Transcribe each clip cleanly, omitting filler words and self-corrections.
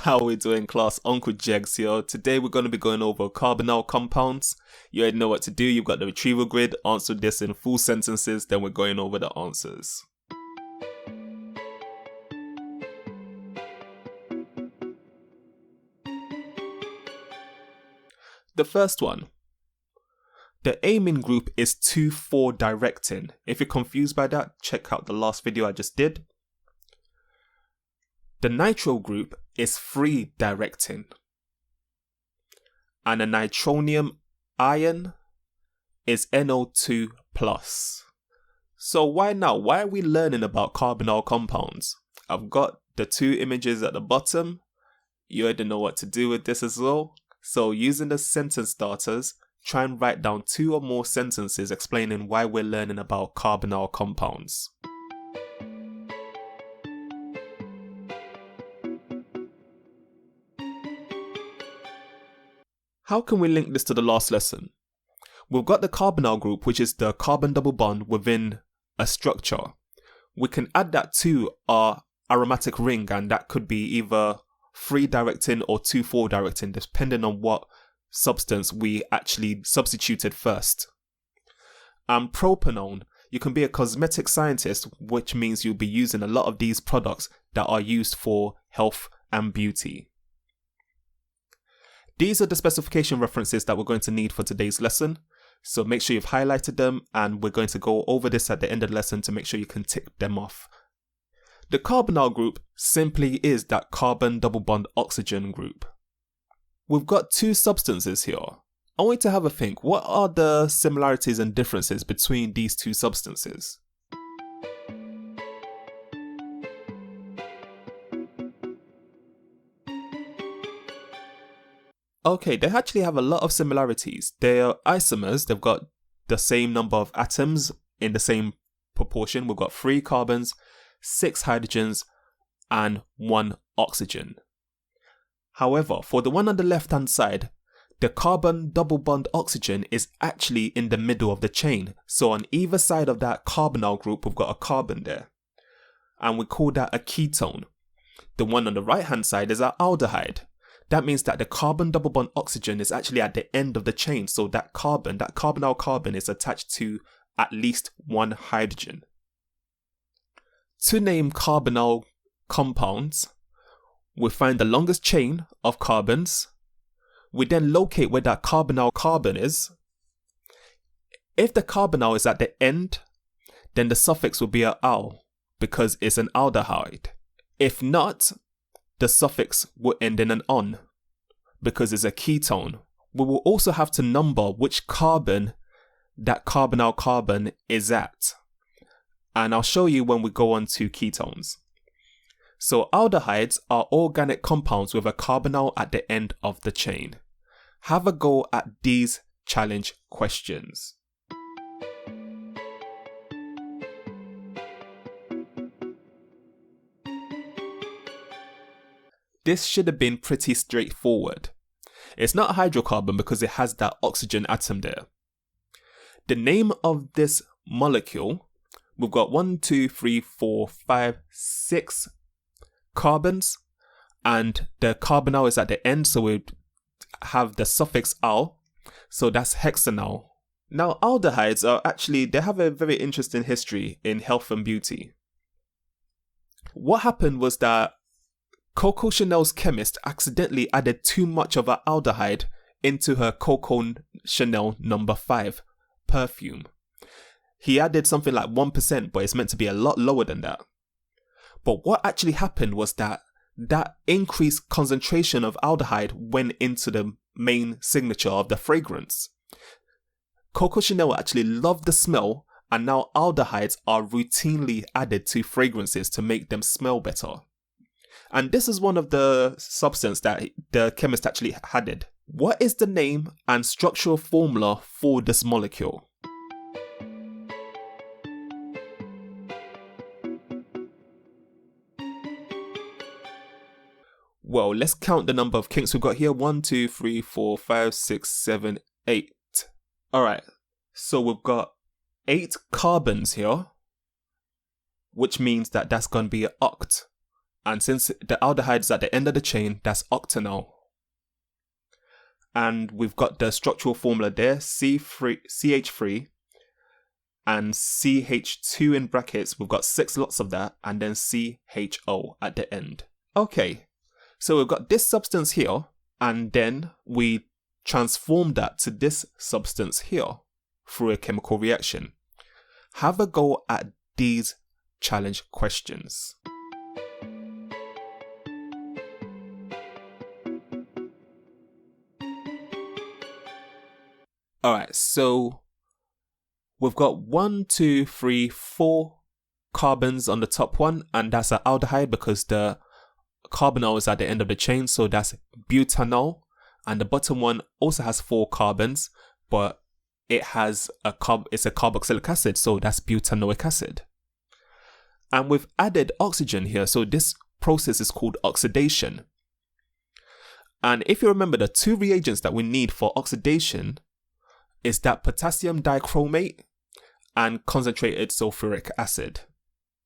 How we doing, class? Uncle Jegs here. Today we're going to be going over carbonyl compounds. You already know what to do. You've got the retrieval grid. Answer this in full sentences, then we're going over the answers. The first one. The amine group is 2,4-directing. If you're confused by that, check out the last video I just did. The nitro group is 3-directing. And the nitronium ion is NO2+. So why now? Why are we learning about carbonyl compounds? I've got the two images at the bottom. You already know what to do with this as well. So using the sentence starters, try and write down 2 or more sentences explaining why we're learning about carbonyl compounds. How can we link this to the last lesson? We've got the carbonyl group, which is the carbon double bond within a structure. We can add that to our aromatic ring, and that could be either 3-directing or 2,4-directing, depending on what substance we actually substituted first. And propanone, you can be a cosmetic scientist, which means you'll be using a lot of these products that are used for health and beauty. These are the specification references that we're going to need for today's lesson, so make sure you've highlighted them, and we're going to go over this at the end of the lesson to make sure you can tick them off. The carbonyl group simply is that carbon double bond oxygen group. We've got 2 substances here. I want you to have a think. What are the similarities and differences between these 2 substances? Okay, they actually have a lot of similarities. They are isomers. They've got the same number of atoms in the same proportion. We've got 3 carbons, 6 hydrogens, and 1 oxygen. However, for the one on the left hand side, the carbon double bond oxygen is actually in the middle of the chain. So on either side of that carbonyl group, we've got a carbon there. And we call that a ketone. The one on the right hand side is an aldehyde. That means that the carbon double bond oxygen is actually at the end of the chain. So that carbonyl carbon is attached to at least 1 hydrogen. To name carbonyl compounds, we find the longest chain of carbons. We then locate where that carbonyl carbon is. If the carbonyl is at the end, then the suffix will be a -al because it's an aldehyde. If not, the suffix will end in an -on because it's a ketone. We will also have to number which carbon that carbonyl carbon is at. And I'll show you when we go on to ketones. So aldehydes are organic compounds with a carbonyl at the end of the chain. Have a go at these challenge questions. This should have been pretty straightforward. It's not a hydrocarbon because it has that oxygen atom there. The name of this molecule, we've got 1, 2, 3, 4, 5, 6 carbons, and the carbonyl is at the end, so we have the suffix -al, so that's hexanyl. Now aldehydes are actually, they have a very interesting history in health and beauty. What happened was that Coco Chanel's chemist accidentally added too much of an aldehyde into her Coco Chanel No. 5 perfume. He added something like 1%, but it's meant to be a lot lower than that. But what actually happened was that increased concentration of aldehyde went into the main signature of the fragrance. Coco Chanel actually loved the smell, and now aldehydes are routinely added to fragrances to make them smell better. And this is one of the substances that the chemist actually added. What is the name and structural formula for this molecule? Well, let's count the number of kinks we've got here. 1, 2, 3, 4, 5, 6, 7, 8. Alright, so we've got 8 carbons here, which means that that's going to be an oct. And since the aldehyde is at the end of the chain, that's octanol. And we've got the structural formula there, CH3 and CH2 in brackets. We've got 6 lots of that, and then CHO at the end. Okay, so we've got this substance here, and then we transform that to this substance here through a chemical reaction. Have a go at these challenge questions. Alright, so we've got 1, 2, 3, 4 carbons on the top one, and that's an aldehyde because the carbonyl is at the end of the chain, so that's butanol. And the bottom one also has 4 carbons, but it's a carboxylic acid, so that's butanoic acid. And we've added oxygen here, so this process is called oxidation. And if you remember, the 2 reagents that we need for oxidation is that potassium dichromate and concentrated sulfuric acid.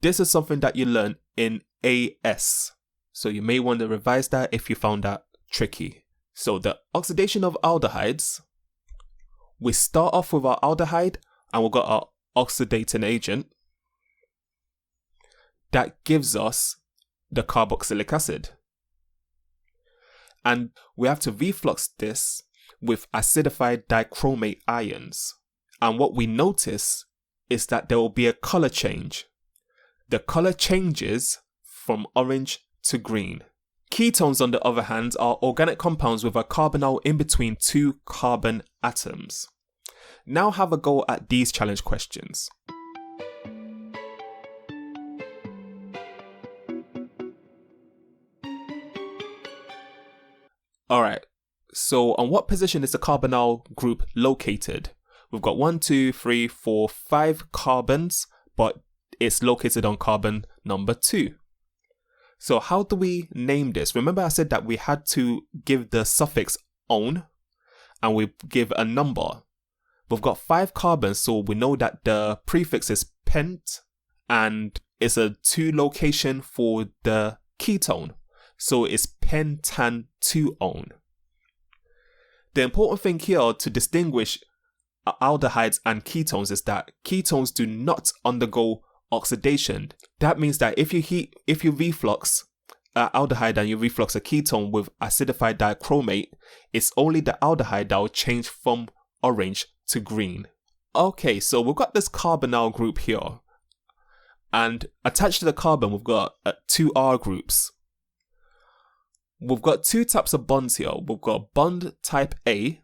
This is something that you learn in AS, so you may want to revise that if you found that tricky. So the oxidation of aldehydes, we start off with our aldehyde and we've got our oxidating agent that gives us the carboxylic acid. And we have to reflux this with acidified dichromate ions. And what we notice is that there will be a color change. The color changes from orange to green. Ketones, on the other hand, are organic compounds with a carbonyl in between 2 carbon atoms. Now have a go at these challenge questions. Alright, so on what position is the carbonyl group located? We've got 1, 2, 3, 4, 5 carbons, but it's located on carbon number 2. So how do we name this? Remember I said that we had to give the suffix "-on", and we give a number. We've got 5 carbons, so we know that the prefix is pent, and it's a 2 location for the ketone. So it's pentan-2-on. The important thing here to distinguish aldehydes and ketones is that ketones do not undergo oxidation. That means that if you reflux aldehyde and you reflux a ketone with acidified dichromate, it's only the aldehyde that will change from orange to green. Okay, so we've got this carbonyl group here, and attached to the carbon we've got 2 R groups. We've got 2 types of bonds here. We've got bond type A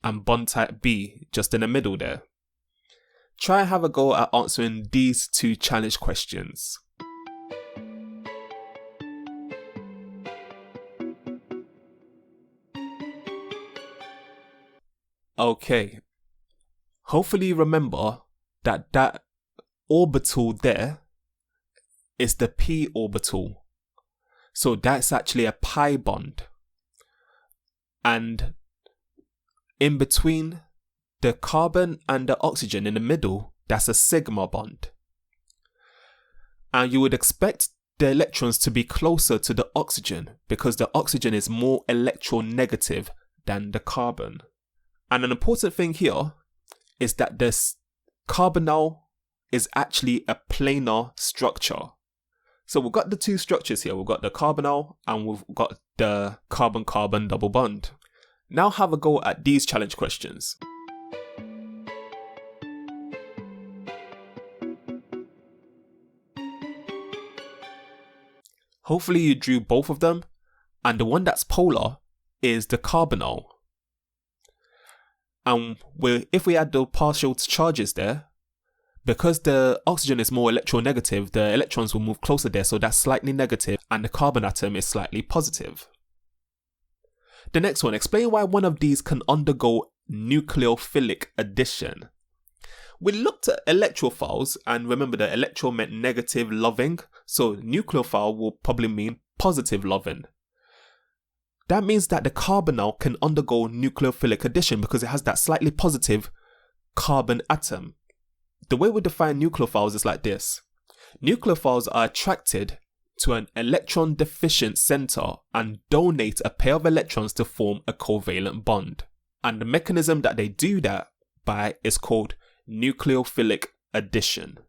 and bond type B just in the middle there. Try and have a go at answering these 2 challenge questions. Okay, hopefully you remember that orbital there is the p orbital. So that's actually a pi bond. And in between the carbon and the oxygen in the middle, that's a sigma bond. And you would expect the electrons to be closer to the oxygen because the oxygen is more electronegative than the carbon. And an important thing here is that this carbonyl is actually a planar structure. So we've got the 2 structures here. We've got the carbonyl and we've got the carbon-carbon double bond. Now have a go at these challenge questions. Hopefully you drew both of them, and the one that's polar is the carbonyl. And if we add the partial charges there, because the oxygen is more electronegative, the electrons will move closer there, so that's slightly negative, and the carbon atom is slightly positive. The next one, explain why one of these can undergo nucleophilic addition. We looked at electrophiles, and remember the electro meant negative loving, so nucleophile will probably mean positive loving. That means that the carbonyl can undergo nucleophilic addition because it has that slightly positive carbon atom. The way we define nucleophiles is like this. Nucleophiles are attracted to an electron deficient center and donate a pair of electrons to form a covalent bond. And the mechanism that they do that by is called nucleophilic addition.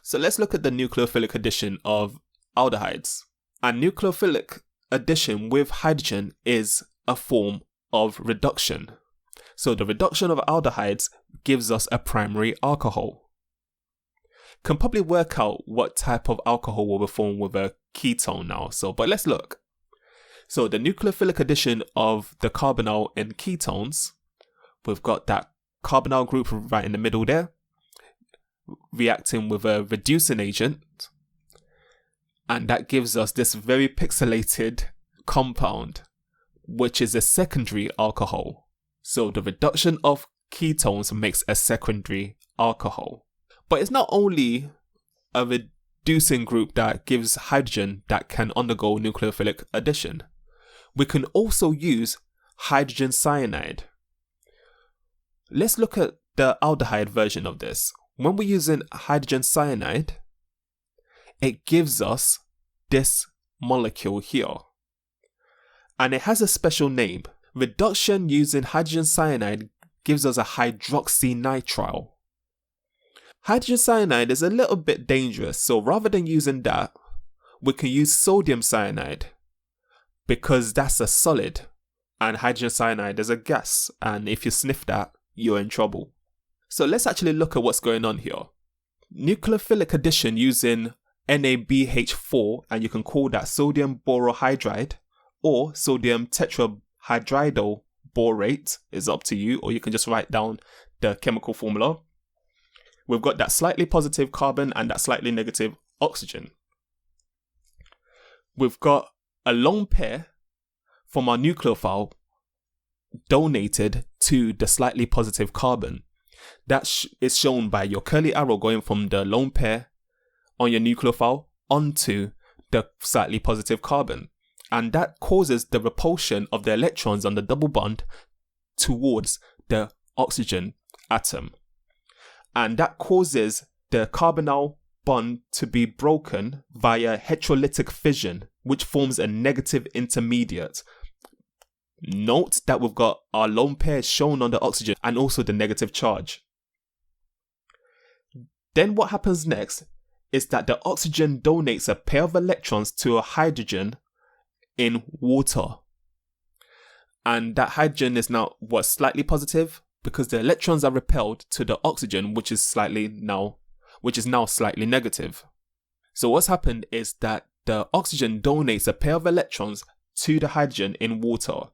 So let's look at the nucleophilic addition of aldehydes. And nucleophilic addition with hydrogen is a form of reduction. So the reduction of aldehydes gives us a primary alcohol. Can probably work out what type of alcohol will be formed with a ketone now. But let's look. So the nucleophilic addition of the carbonyl and ketones, we've got that carbonyl group right in the middle there, reacting with a reducing agent, and that gives us this very pixelated compound, which is a secondary alcohol. So the reduction of ketones makes a secondary alcohol. But it's not only a reducing group that gives hydrogen that can undergo nucleophilic addition. We can also use hydrogen cyanide. Let's look at the aldehyde version of this. When we're using hydrogen cyanide, it gives us this molecule here. And it has a special name. Reduction using hydrogen cyanide gives us a hydroxynitrile. Hydrogen cyanide is a little bit dangerous, so rather than using that, we can use sodium cyanide because that's a solid and hydrogen cyanide is a gas, and if you sniff that, you're in trouble. So let's actually look at what's going on here. Nucleophilic addition using NaBH4, and you can call that sodium borohydride or sodium tetrahydridyl borate, is up to you, or you can just write down the chemical formula. We've got that slightly positive carbon and that slightly negative oxygen. We've got a lone pair from our nucleophile donated to the slightly positive carbon. That is shown by your curly arrow going from the lone pair on your nucleophile onto the slightly positive carbon. And that causes the repulsion of the electrons on the double bond towards the oxygen atom. And that causes the carbonyl bond to be broken via heterolytic fission, which forms a negative intermediate. Note that we've got our lone pair shown on the oxygen and also the negative charge. Then what happens next is that the oxygen donates a pair of electrons to a hydrogen in water. And that hydrogen is now slightly positive because the electrons are repelled to the oxygen, which is now slightly negative. So what's happened is that the oxygen donates a pair of electrons to the hydrogen in water.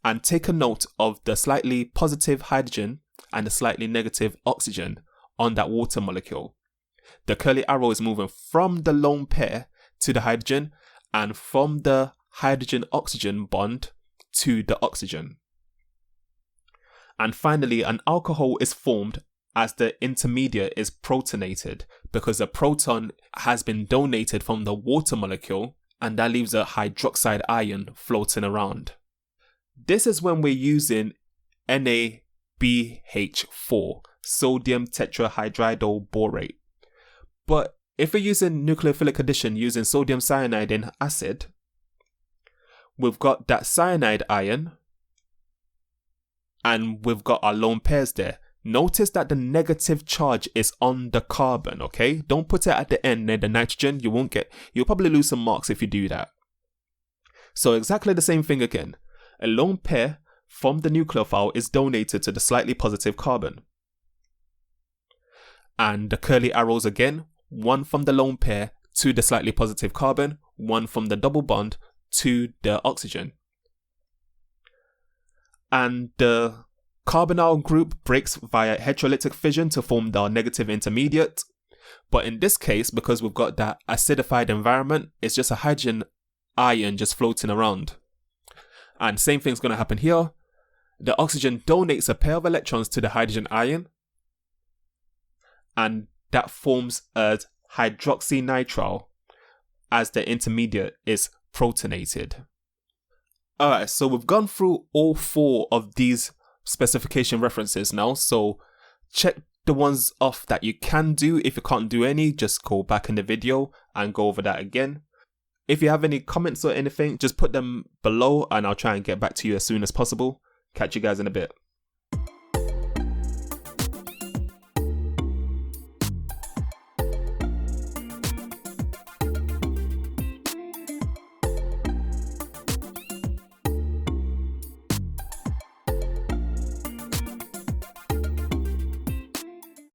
And take a note of the slightly positive hydrogen and the slightly negative oxygen on that water molecule. The curly arrow is moving from the lone pair to the hydrogen and from the hydrogen-oxygen bond to the oxygen. And finally, an alcohol is formed as the intermediate is protonated because a proton has been donated from the water molecule, and that leaves a hydroxide ion floating around. This is when we're using NaBH4, sodium tetrahydridyl borate. But if we're using nucleophilic addition using sodium cyanide in acid, we've got that cyanide ion and we've got our lone pairs there. Notice that the negative charge is on the carbon, okay? Don't put it at the end near the nitrogen. You'll probably lose some marks if you do that. So exactly the same thing again. A lone pair from the nucleophile is donated to the slightly positive carbon. And the curly arrows again, one from the lone pair to the slightly positive carbon, one from the double bond to the oxygen. And the carbonyl group breaks via heterolytic fission to form the negative intermediate. But in this case, because we've got that acidified environment, it's just a hydrogen ion just floating around. And same thing's going to happen here. The oxygen donates a pair of electrons to the hydrogen ion, and that forms a hydroxynitrile as the intermediate is protonated. Alright, so we've gone through all four of these specification references now, so check the ones off that you can do. If you can't do any, just go back in the video and go over that again. If you have any comments or anything, just put them below and I'll try and get back to you as soon as possible. Catch you guys in a bit.